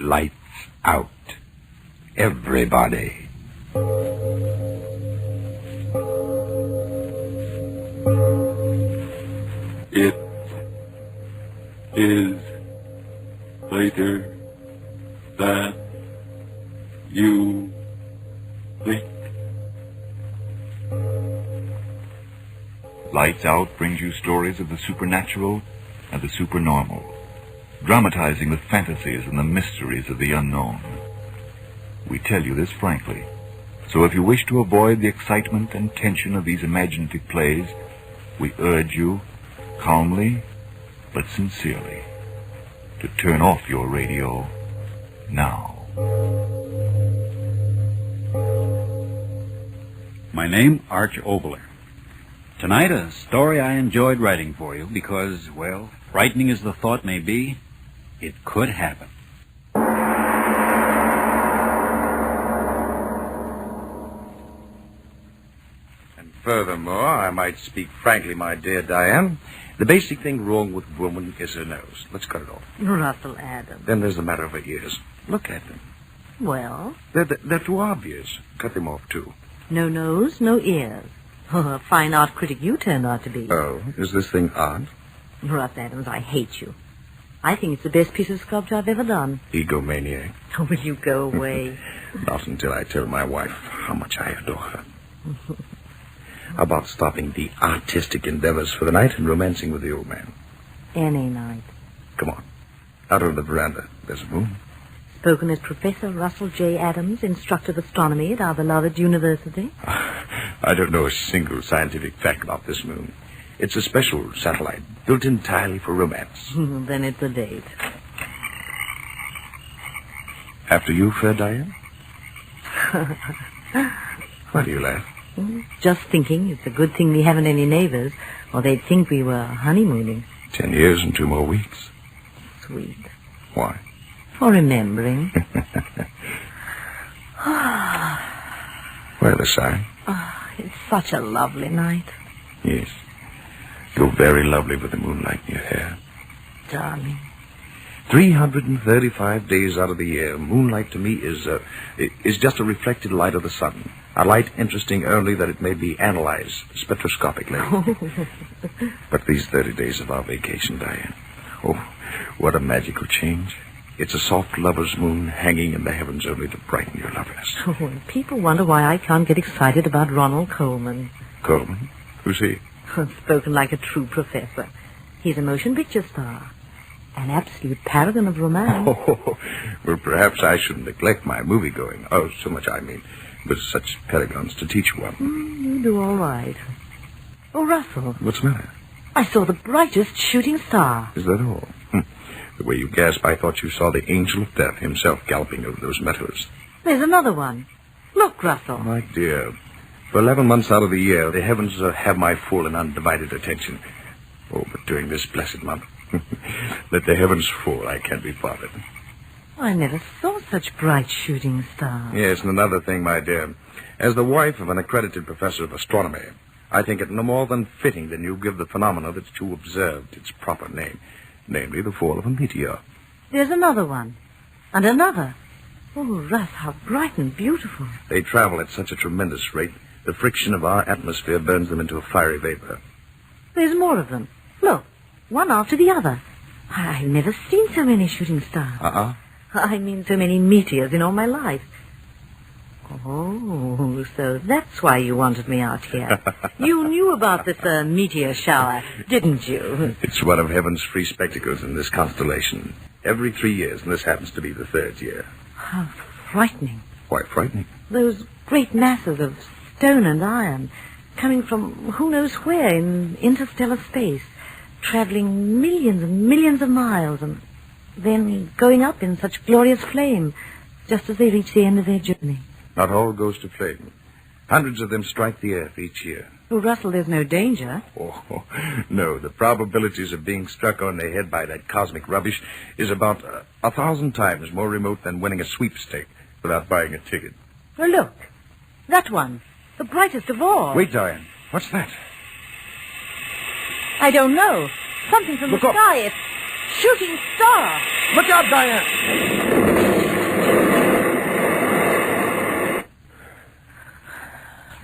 Lights out. Everybody. It is later than you think. Lights Out brings you stories of the supernatural and the supernormal, dramatizing the fantasies and the mysteries of the unknown. We tell you this frankly, so if you wish to avoid the excitement and tension of these imaginative plays, we urge you, calmly but sincerely, to turn off your radio now. My name, Arch Obler. Tonight, a story I enjoyed writing for you because, well, frightening as the thought may be, it could happen. And furthermore, I might speak frankly, my dear Diane, the basic thing wrong with woman is her nose. Let's cut it off. Russell Adams. Then there's the matter of her ears. Look at them. Well? They're too obvious. Cut them off, too. No nose, no ears. Oh, a fine art critic you turned out to be. Oh, is this thing odd? Russ Adams, I hate you. I think it's the best piece of sculpture I've ever done. Egomaniac. Oh, will you go away? Not until I tell my wife how much I adore her. How about stopping the artistic endeavors for the night and romancing with the old man? Any night. Come on. Out on the veranda. There's a moon. Spoken as Professor Russell J. Adams, instructor of astronomy at our beloved university. I don't know a single scientific fact about this moon. It's a special satellite built entirely for romance. Then it's a date. After you, fair Diane? Why do you laugh? Just thinking it's a good thing we haven't any neighbors, or they'd think we were honeymooning. 10 years and 2 more weeks. Sweet. Why? For remembering. Why the sigh? Oh, it's such a lovely night. Yes. You're very lovely with the moonlight in your hair. Darling. 335 days out of the year, moonlight to me is just a reflected light of the sun. A light interesting only that it may be analyzed spectroscopically. But these 30 days of our vacation, Diane, oh, what a magical change. It's a soft lover's moon hanging in the heavens only to brighten your loveliness. Oh, and people wonder why I can't get excited about Ronald Coleman. Coleman? Who's he? Spoken like a true professor. He's a motion picture star. An absolute paragon of romance. Oh, well, perhaps I shouldn't neglect my movie-going. Oh, so much I mean, with such paragons to teach one. You do all right. Oh, Russell. What's the matter? I saw the brightest shooting star. Is that all? The way you gasp, I thought you saw the angel of death himself galloping over those meadows. There's another one. Look, Russell. My dear, for 11 months out of the year, the heavens have my full and undivided attention. Oh, but during this blessed month, let the heavens fall, I can't be bothered. I never saw such bright shooting stars. Yes, and another thing, my dear. As the wife of an accredited professor of astronomy, I think it no more than fitting that you give the phenomena that's too observed its proper name, namely the fall of a meteor. There's another one. And another. Oh, Russ, how bright and beautiful. They travel at such a tremendous rate, the friction of our atmosphere burns them into a fiery vapor. There's more of them. Look, one after the other. I've never seen so many shooting stars. I mean so many meteors in all my life. Oh, so that's why you wanted me out here. You knew about this meteor shower, didn't you? It's one of heaven's free spectacles in this constellation. Every 3 years, and this happens to be the 3rd year. How frightening. Why frightening? Those great masses of stone and iron coming from who knows where in interstellar space, traveling millions and millions of miles, and then going up in such glorious flame just as they reach the end of their journey. Not all goes to flame. Hundreds of them strike the earth each year. Well, Russell, there's no danger. Oh, no. The probabilities of being struck on the head by that cosmic rubbish is about 1,000 times more remote than winning a sweepstake without buying a ticket. Well, look. That one. The brightest of all. Wait, Diane. What's that? I don't know. Something from Look the up. sky. It's shooting star! Look out, Diane!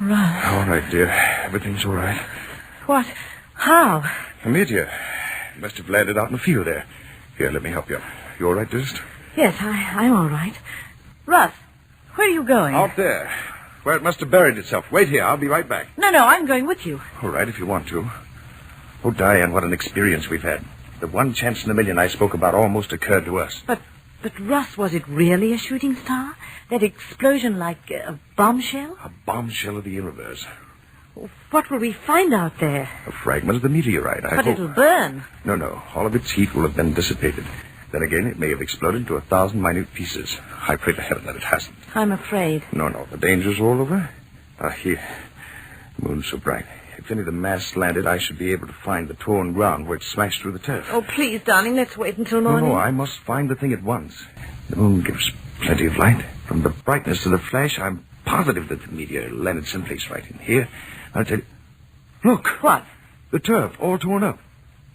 Russ. All right, dear. Everything's all right. What? How? A meteor. Must have landed out in the field there. Here, let me help you. You all right, dearest? Yes, I'm all right. Russ, where are you going? Out there. Where it must have buried itself. Wait here. I'll be right back. No, I'm going with you. All right, if you want to. Oh, Diane, what an experience we've had. The one chance in a million I spoke about almost occurred to us. But Russ, was it really a shooting star? That explosion like a bombshell? A bombshell of the universe. What will we find out there? A fragment of the meteorite, I But hope. it'll burn. No. All of its heat will have been dissipated. Then again, it may have exploded into 1,000 minute pieces. I pray to heaven that it hasn't. I'm afraid. No. The danger's all over. Here. The moon's so bright. If any of the mass landed, I should be able to find the torn ground where it smashed through the turf. Oh, please, darling, let's wait until morning. No, I must find the thing at once. The moon gives plenty of light. From the brightness of the flash, I'm positive that the meteor landed someplace right in here. I'll tell you. Look. What? The turf, all torn up.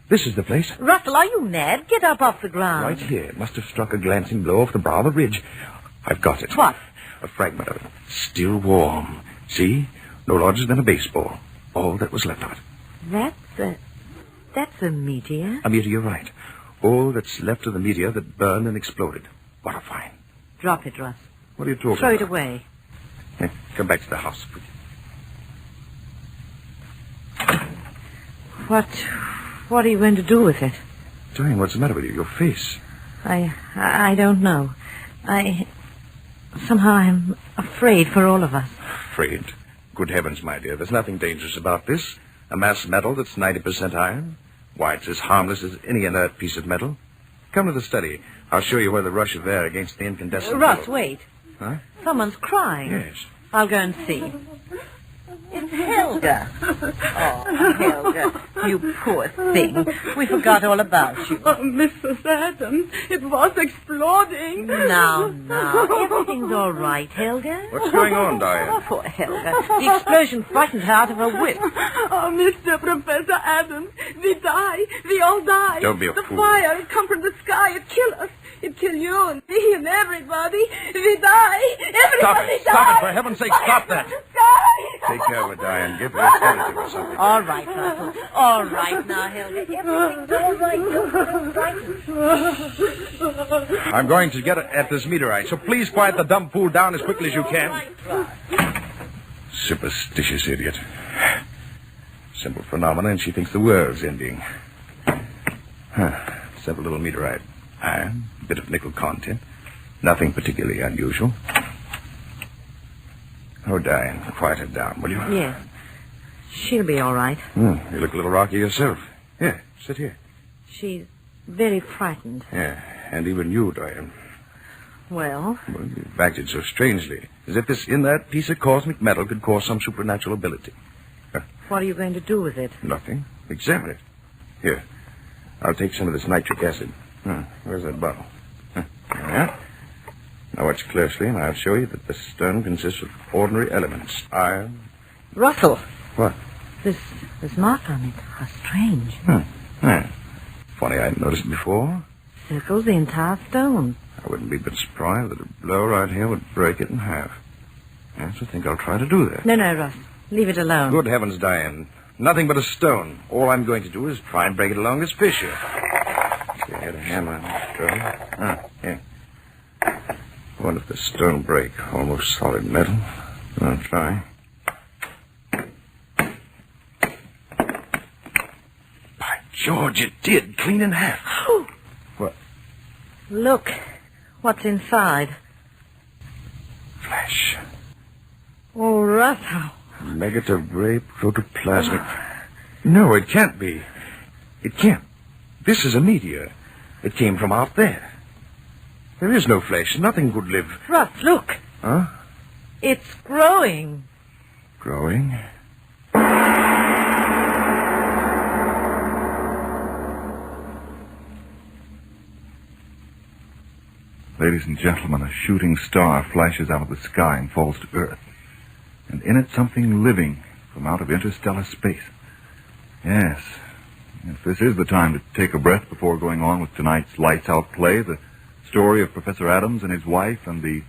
This is the place. Russell, are you mad? Get up off the ground. Right here. It must have struck a glancing blow off the brow of the ridge. I've got it. What? A fragment of it. Still warm. See? No larger than a baseball. All that was left of it. That's a meteor. A meteorite. All that's left of the meteor that burned and exploded. What a find. Drop it, Russ. What are you talking Throw about? it away. Here, come back to the house, please. What are you going to do with it? Diane, what's the matter with you? Your face. I don't know. Somehow I'm afraid for all of us. Afraid? Good heavens, my dear. There's nothing dangerous about this. A mass metal that's 90% iron. Why, it's as harmless as any inert piece of metal. Come to the study. I'll show you where the rush of air against the incandescent... Russ, wait. Huh? Someone's crying. Yes. I'll go and see. It's Helga. Oh, Helga, you poor thing. We forgot all about you. Oh, Mrs. Adams, it was exploding. Now, everything's all right, Helga. What's going on, Diane? Poor Helga. The explosion frightened her out of her wits. Oh, Mr. Professor Adams, we die. We all die. Don't be a the fool. fire, it come from the sky. It kill us. It kill you and me and everybody. We die. Everybody Stop die. it. For heaven's sake, stop that. Die. Take care of it, Diane. Give her a sedative or something. All right, Russell. All right now, Helga. Everything's all right. Don't be frightened. I'm going to get at this meteorite, so please quiet the dumb fool down as quickly as you can. Superstitious idiot. Simple phenomena, and she thinks the world's ending. Simple little meteorite. Iron, a bit of nickel content. Nothing particularly unusual. Oh, Diane, quiet her down, will you? Yes. She'll be all right. You look a little rocky yourself. Here, sit here. She's very frightened. Yeah, and even you, Diane. Well, You've acted so strangely, as if this inert piece of cosmic metal could cause some supernatural ability. what are you going to do with it? Nothing. Examine it. Here, I'll take some of this nitric acid. Where's that bottle? Yeah. Now watch closely, and I'll show you that the stone consists of ordinary elements. Iron. Russell, What? this mark on it. How strange. Funny, I hadn't noticed it before. Circles the entire stone. I wouldn't be a bit surprised that a blow right here would break it in half. Yes, I think I'll try to do that. No, Russ. Leave it alone. Good heavens, Diane. Nothing but a stone. All I'm going to do is try and break it along this fissure. See, I had a hammer and stone. Here. What if the stone break? Almost solid metal. I'll try. By George, it did. Clean in half. What? Look. What's inside? Flesh. Oh, Russell. Megatebrae protoplasmic. No, it can't be. It can't. This is a meteor. It came from out there. There is no flesh. Nothing could live. Russ, look. Huh? It's growing. Growing. Ladies and gentlemen, a shooting star flashes out of the sky and falls to Earth. And in it something living from out of interstellar space. Yes, Yes, this is the time to take a breath before going on with tonight's Lights Out play, the story of Professor Adams and his wife and the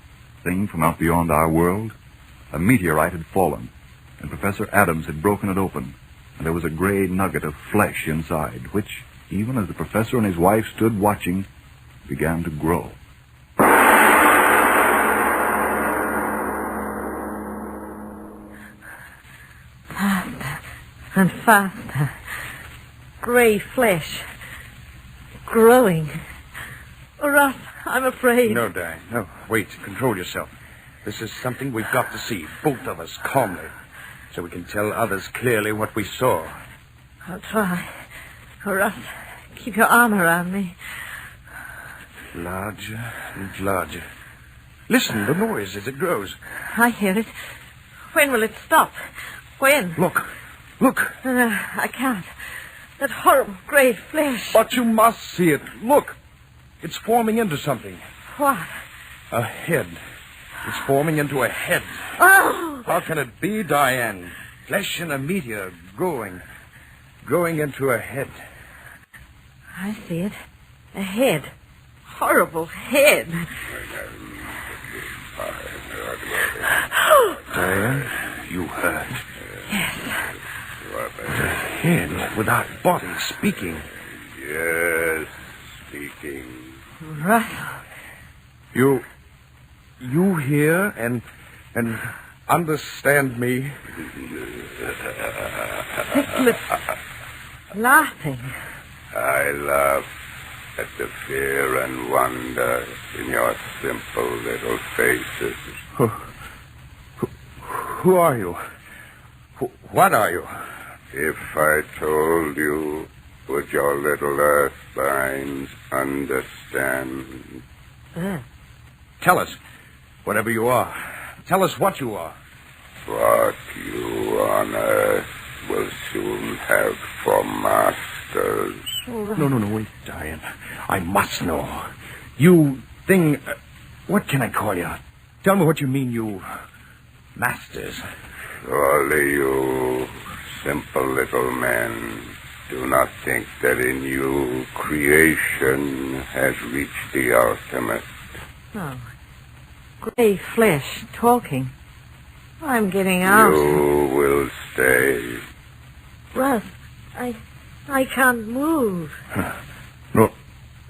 thing from out beyond our world. A meteorite had fallen, and Professor Adams had broken it open, and there was a gray nugget of flesh inside, which, even as the professor and his wife stood watching, began to grow. Faster and faster. Gray flesh. Growing. Russ, I'm afraid. No, Diane, no. Wait, control yourself. This is something we've got to see, both of us, calmly, so we can tell others clearly what we saw. I'll try. Russ, keep your arm around me. Larger and larger. Listen, the noise as it grows. I hear it. When will it stop? When? Look, look. No, I can't. That horrible gray flesh. But you must see it. Look. It's forming into something. What? A head. It's forming into a head. Oh! How can it be, Diane? Flesh in a meteor growing into a head. I see it. A head. Horrible head. Diane, you heard. Yes. A head without body speaking. Yes, speaking. Russell. You hear and understand me. Thick lips. Laughing. I laugh at the fear and wonder in your simple little faces. Who are you? What are you? If I told you, would your little earth minds understand? Tell us, whatever you are. Tell us what you are. What you on earth will soon have for masters. No, wait, Diane. I must know. You thing... what can I call you? Tell me what you mean, you... masters. Surely you simple little men do not think that in you creation has reached the ultimate. Oh. Gray flesh talking. I'm getting out. You will stay. Russ, I can't move.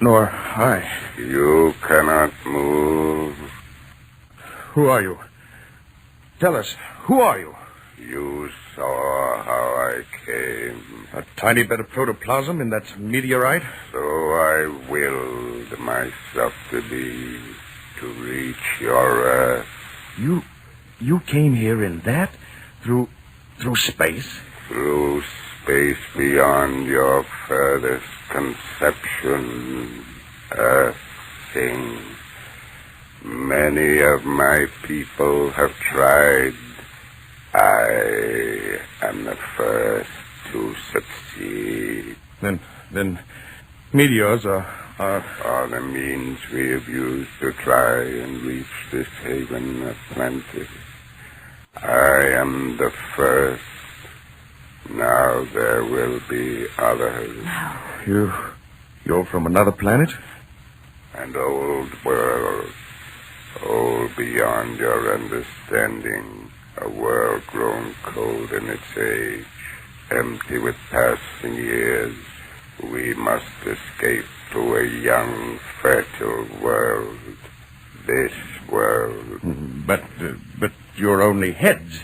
Nor I. You cannot move. Who are you? Tell us, who are you? You saw how I came. A tiny bit of protoplasm in that meteorite? So I willed myself to be, to reach your earth. You came here in that? Through space? Through space beyond your furthest conception, earth thing. Many of my people have tried. I am the first to succeed. Then meteors are the means we have used to try and reach this haven of plenty. I am the first. Now there will be others. You're from another planet? An old world, old beyond your understanding. A world grown cold in its age, empty with passing years. We must escape to a young, fertile world. This world. But you're only heads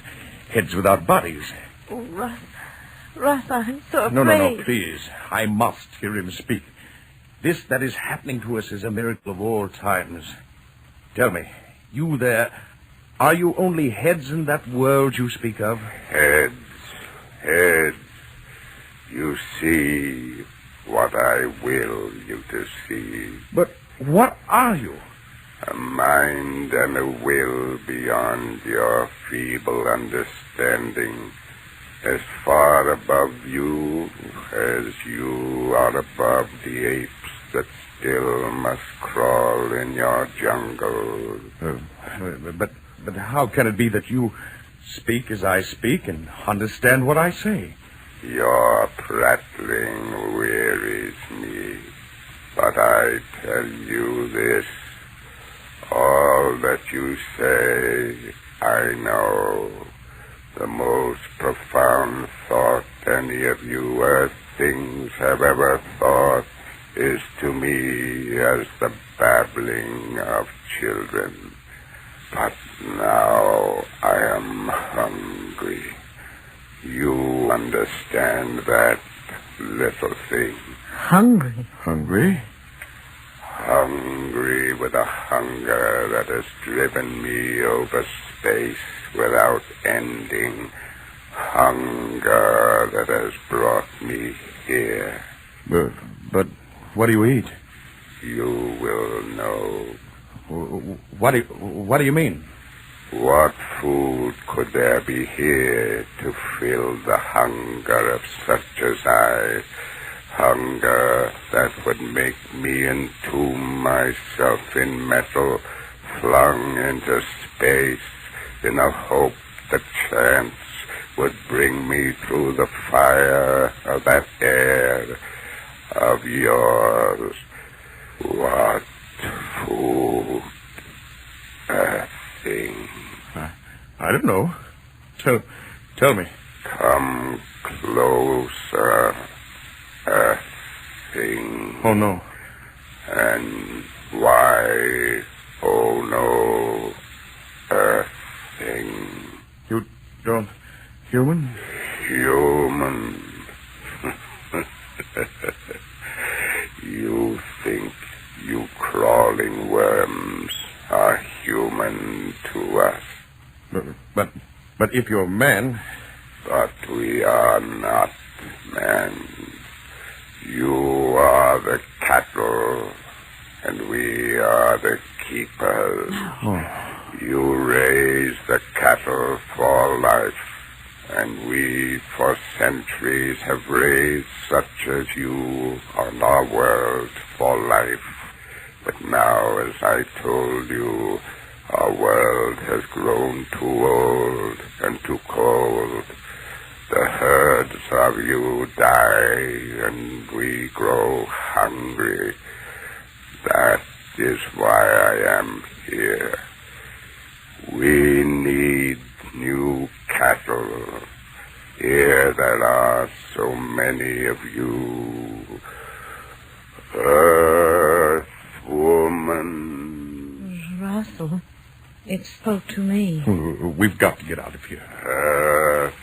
without bodies. Oh, Russ, I'm so afraid. No, please. I must hear him speak. This that is happening to us is a miracle of all times. Tell me, you there, are you only heads in that world you speak of? Heads. You see what I will you to see. But what are you? A mind and a will beyond your feeble understanding. As far above you as you are above the apes that still must crawl in your jungle. But how can it be that you speak as I speak and understand what I say? Your prattling wearies me, but I tell you this, all that you say, I know. The most profound thought any of you earth things have ever thought is to me as the babbling of children. But now I am hungry. You understand that, little thing? Hungry? Hungry? Hungry with a hunger that has driven me over space without ending. Hunger that has brought me here. But what do you eat? You will know. What do you mean? What food could there be here to fill the hunger of such as I? Hunger that would make me entomb myself in metal, flung into space in a hope that chance would bring me through the fire of that air of yours. What food? A thing. I don't know. Tell me. Come closer. A thing. Oh, no. And why, oh no, a thing. You don't... Human? Human. You think you crawling worms are human to us. But if you're man... But we are not men. You are the cattle, and we are the keepers. Oh. You raise the cattle for life, and we for centuries have raised such as you on our world for life. But now, as I told you, our world has grown too old and too cold. The herds of you die, and we grow hungry. That is why I am here. We need new cattle. Here there are so many of you. Earth woman. Russell, it spoke to me. We've got to get out of here. Earth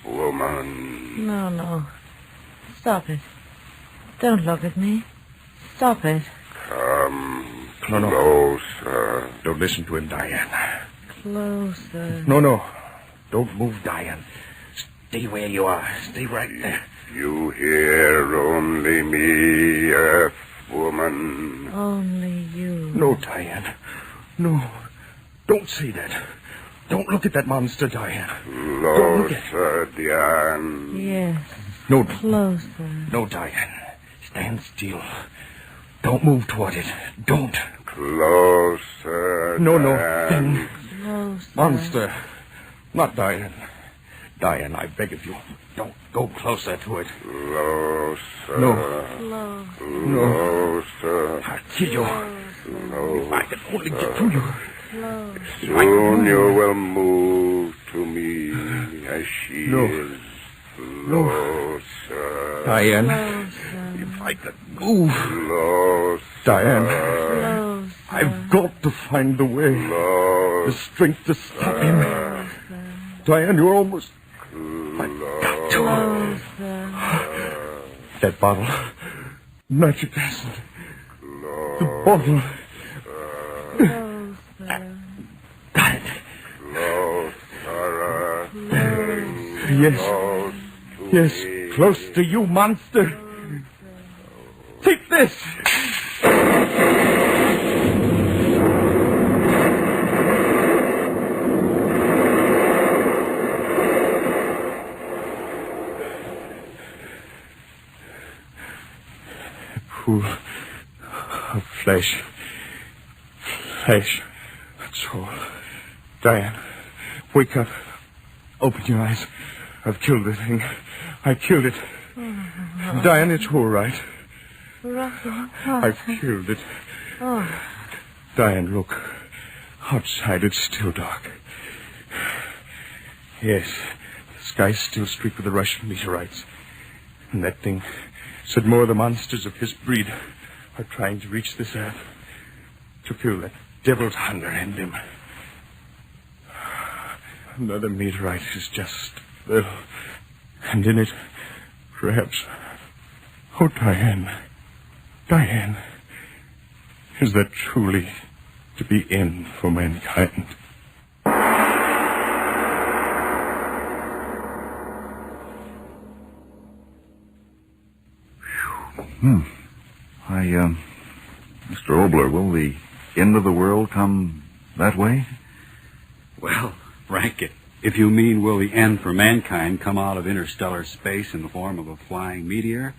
woman. No. Stop it. Don't look at me. Stop it. Come No. closer. Don't listen to him, Diane. Closer. No. Don't move, Diane. Stay where you are. Stay right there. You hear only me, Earth woman. Only you. No, Diane. No. Don't say that. Don't look at that monster, Diane. Closer, Diane. Yes. No. Closer. No, Diane. Stand still. Don't move toward it. Don't. Closer, No. Diane. Closer. Monster. Not Diane. Diane, I beg of you. Don't go closer to it. Closer. No. Closer. I'll kill you. If I can only get to you. Soon you will move to me as she No. is. Closer. Diane, Closer. if I could move. Closer. Diane, Closer. I've got to find the way. The strength to stop him. Diane, you're almost... I've got to. Closer. That bottle. Nitric acid. The bottle. Got it. Yes, close to you, monster. Take this. Pool of flesh. That's all. Diane, wake up. Open your eyes. I've killed the thing. I killed it. Diane, it's all right. Russell. I've killed it. Oh. Diane, look. Outside, it's still dark. Yes, the sky's still streaked with the Russian meteorites. And that thing said more of the monsters of his breed are trying to reach this earth to kill that devil's hunger in him. Another meteorite is just there. And in it, perhaps... Oh, Diane. Diane. Is that truly to be end for mankind? Mr. Obler, will the end of the world come that way? Well, Frank, if you mean will the end for mankind come out of interstellar space in the form of a flying meteor,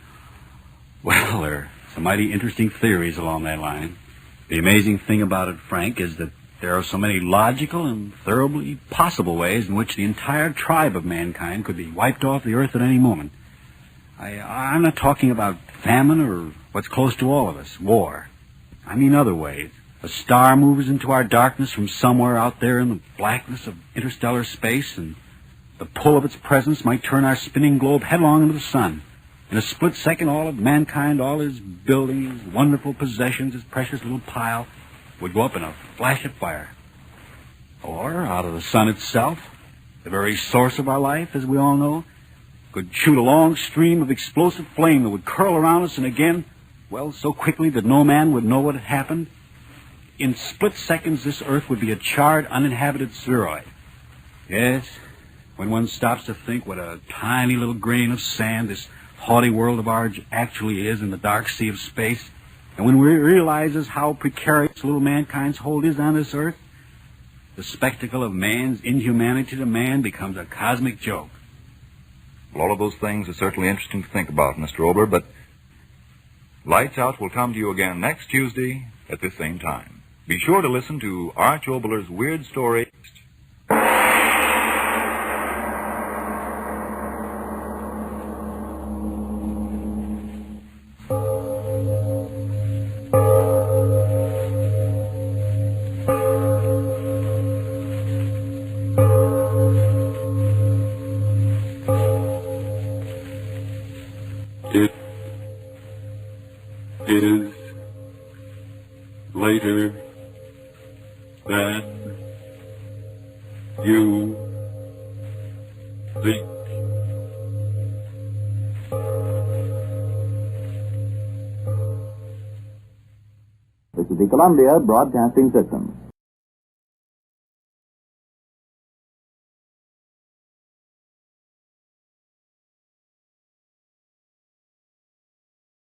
well, there are some mighty interesting theories along that line. The amazing thing about it, Frank, is that there are so many logical and thoroughly possible ways in which the entire tribe of mankind could be wiped off the earth at any moment. I'm not talking about famine or what's close to all of us, war. I mean other ways. A star moves into our darkness from somewhere out there in the blackness of interstellar space, and the pull of its presence might turn our spinning globe headlong into the sun. In a split second, all of mankind, all his buildings, his wonderful possessions, his precious little pile, would go up in a flash of fire. Or, out of the sun itself, the very source of our life, as we all know, could shoot a long stream of explosive flame that would curl around us and again, well, so quickly that no man would know what had happened. In split seconds, this earth would be a charred, uninhabited spheroid. Yes, when one stops to think what a tiny little grain of sand this haughty world of ours actually is in the dark sea of space, and when we realizes how precarious little mankind's hold is on this earth, the spectacle of man's inhumanity to man becomes a cosmic joke. Well, all of those things are certainly interesting to think about, Mr. Obler, but Lights Out will come to you again next Tuesday at this same time. Be sure to listen to Arch Obler's Weird Story. It is later than you think. This is the Columbia Broadcasting System.